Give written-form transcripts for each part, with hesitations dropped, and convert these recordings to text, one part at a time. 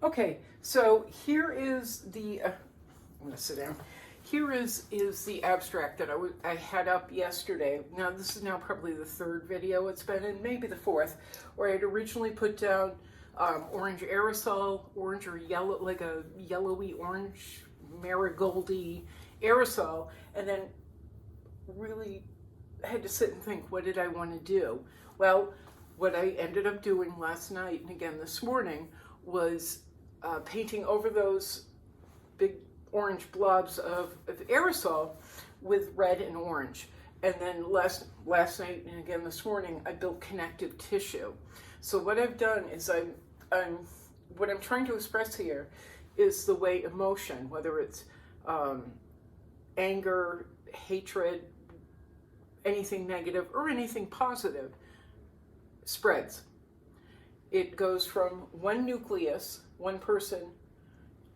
Okay, so here is the, I'm going to sit down. Here is the abstract that I had up yesterday. Now, this is now probably the third video it's been in, maybe the fourth, where I had originally put down orange aerosol, orange or yellow, like a yellowy orange, marigoldy aerosol, and then really had to sit and think, what did I want to do? Well, what I ended up doing last night and again this morning was painting over those big orange blobs of aerosol with red and orange. And then last night and again this morning, I built connective tissue. So what I've done is what I'm trying to express here is the way emotion, whether it's anger, hatred, anything negative or anything positive, spreads. It goes from one nucleus, one person,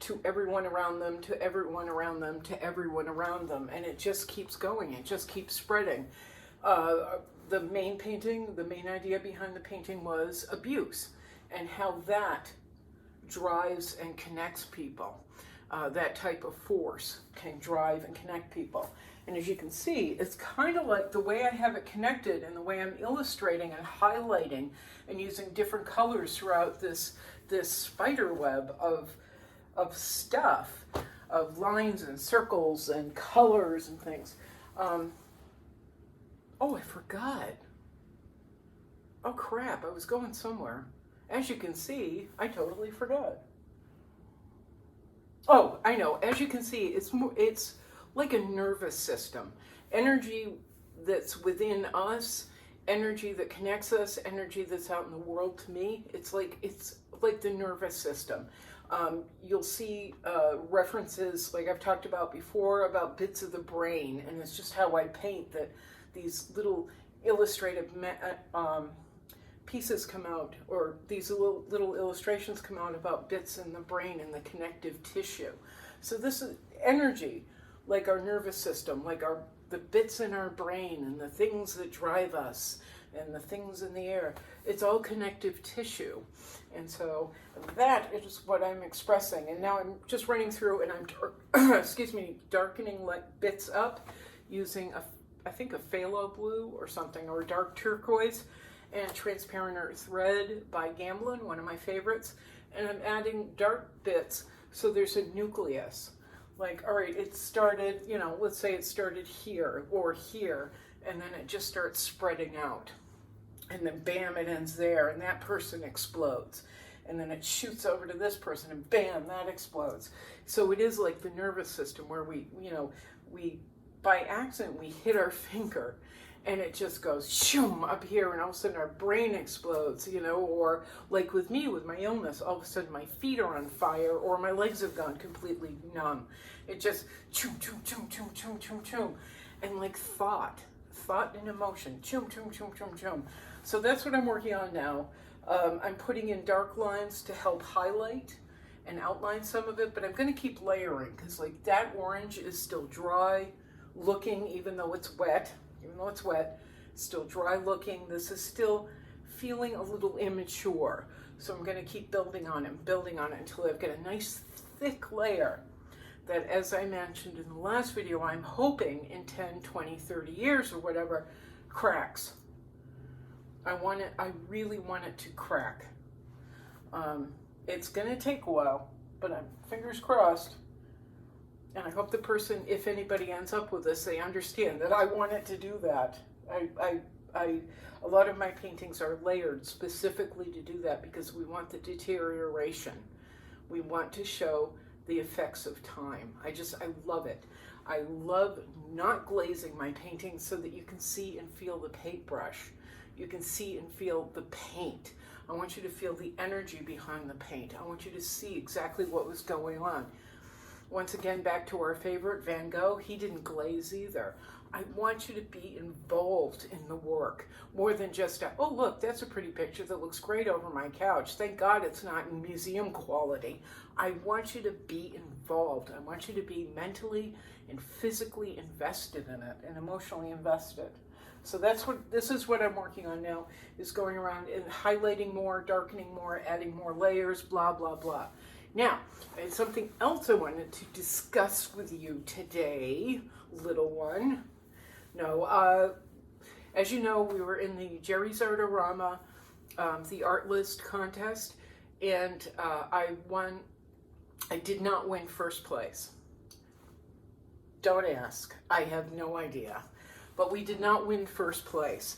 to everyone around them, to everyone around them, to everyone around them, and it just keeps going. It just keeps spreading. The main idea behind the painting was abuse and how that drives and connects people. That type of force can drive and connect people. And as you can see, it's kind of like the way I have it connected and the way I'm illustrating and highlighting and using different colors throughout this spider web of stuff, of lines and circles and colors and things. Oh, I forgot. Oh crap, I was going somewhere. As you can see, I totally forgot. Oh, I know. As you can see, it's like a nervous system. Energy that's within us, energy that connects us, energy that's out in the world. To me, it's like the nervous system. You'll see references, like I've talked about before, about bits of the brain, and it's just how I paint that these little illustrative pieces come out, or these little illustrations come out about bits in the brain and the connective tissue. So this is energy, like our nervous system, like the bits in our brain and the things that drive us and the things in the air. It's all connective tissue. And so that is what I'm expressing. And now I'm just running through and I'm darkening like bits up using I think a phthalo blue or something, or a dark turquoise, and transparent earth red by Gamblin, one of my favorites. And I'm adding dark bits so there's a nucleus. Like, all right, it started, let's say it started here or here, and then it just starts spreading out. And then bam, it ends there, and that person explodes. And then it shoots over to this person, and bam, that explodes. So it is like the nervous system where we by accident, we hit our finger, and it just goes shoom up here, and all of a sudden our brain explodes, or like with me, with my illness, all of a sudden my feet are on fire, or my legs have gone completely numb. It just choom, choom, choom, choom, choom, choom, choom. And like thought and emotion, choom, choom, choom, choom, choom. So that's what I'm working on now. I'm putting in dark lines to help highlight and outline some of it, but I'm going to keep layering, because like that orange is still dry looking, even though it's wet. Still dry looking. This is still feeling a little immature. So I'm going to keep building on it until I've got a nice thick layer that, as I mentioned in the last video, I'm hoping in 10, 20, 30 years or whatever, cracks. I really want it to crack. It's going to take a while, but I'm fingers crossed. And I hope the person, if anybody ends up with this, they understand that I want it to do that. A lot of my paintings are layered specifically to do that, because we want the deterioration. We want to show the effects of time. I love it. I love not glazing my paintings so that you can see and feel the paintbrush. You can see and feel the paint. I want you to feel the energy behind the paint. I want you to see exactly what was going on. Once again, back to our favorite, Van Gogh, he didn't glaze either. I want you to be involved in the work, more than just, oh look, that's a pretty picture that looks great over my couch. Thank God it's not in museum quality. I want you to be involved. I want you to be mentally and physically invested in it, and emotionally invested. So this is what I'm working on now, is going around and highlighting more, darkening more, adding more layers, blah, blah, blah. Now, there's something else I wanted to discuss with you today, little one. No, as you know, we were in the Jerry's Artorama, the art list contest, and I did not win first place. Don't ask. I have no idea. But we did not win first place.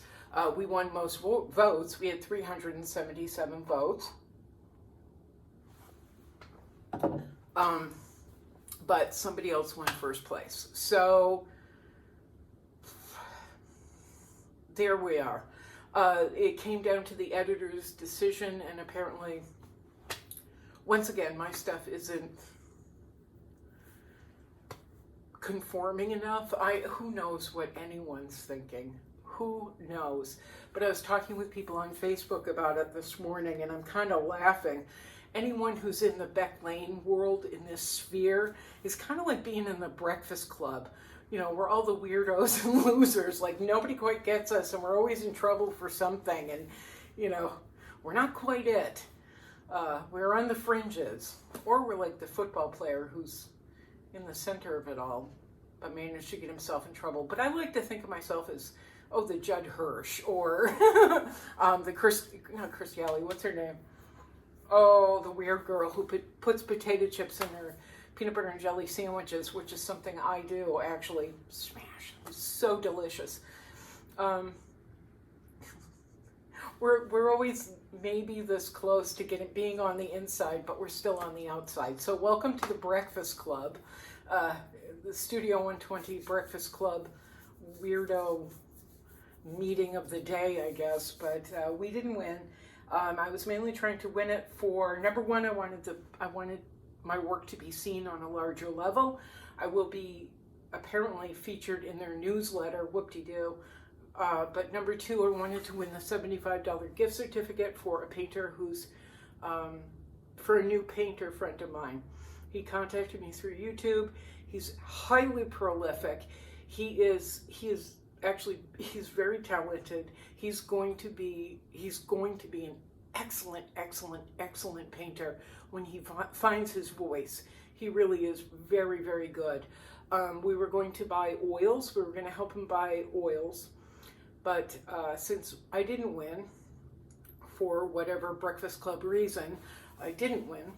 We won most votes. We had 377 votes. But somebody else won first place. So there we are. It came down to the editor's decision, and apparently, once again, my stuff isn't conforming enough. Who knows what anyone's thinking? Who knows? But I was talking with people on Facebook about it this morning, and I'm kind of laughing. Anyone who's in the Beck Lane world, in this sphere, is kind of like being in the Breakfast Club. You know, we're all the weirdos and losers. Like, nobody quite gets us, and we're always in trouble for something. And, you know, we're not quite it. We're on the fringes. Or we're like the football player who's in the center of it all, but managed to get himself in trouble. But I like to think of myself as, the Judd Hirsch, or not Kirstie Alley, what's her name? Oh, the weird girl who puts potato chips in her peanut butter and jelly sandwiches, which is something I do, actually. Smash. It's so delicious. We're always maybe this close to being on the inside, but we're still on the outside. So welcome to the Breakfast Club, the Studio 120 Breakfast Club weirdo meeting of the day, I guess. But we didn't win. I was mainly trying to win it for, number one, I wanted my work to be seen on a larger level. I will be apparently featured in their newsletter, whoop-de-doo. But number two, I wanted to win the $75 gift certificate for a painter who's, for a new painter friend of mine. He contacted me through YouTube. He's highly prolific. He's very talented. He's going to be an excellent painter when he finds his voice. He really is very, very good. We were going to buy oils. We were going to help him buy oils. But since I didn't win, for whatever Breakfast Club reason, I didn't win.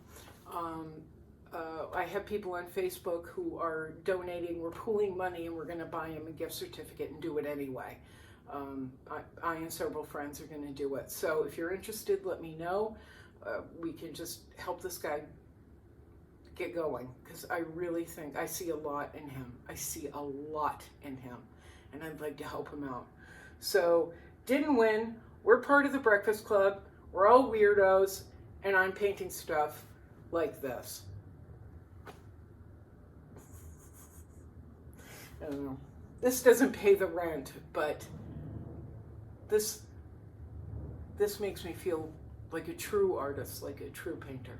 I have people on Facebook who are donating. We're pooling money, and we're going to buy him a gift certificate and do it anyway. I and several friends are going to do it. So if you're interested, let me know. We can just help this guy get going, because I really think I see a lot in him. And I'd like to help him out. So, didn't win. We're part of the Breakfast Club. We're all weirdos, and I'm painting stuff like this. I don't know. This doesn't pay the rent, but this makes me feel like a true artist, like a true painter.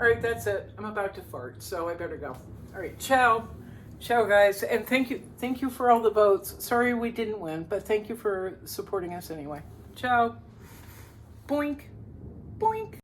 All right, that's it. I'm about to fart, so I better go. All right, ciao. Ciao, guys, and thank you for all the votes. Sorry we didn't win, but thank you for supporting us anyway. Ciao. Boink. Boink.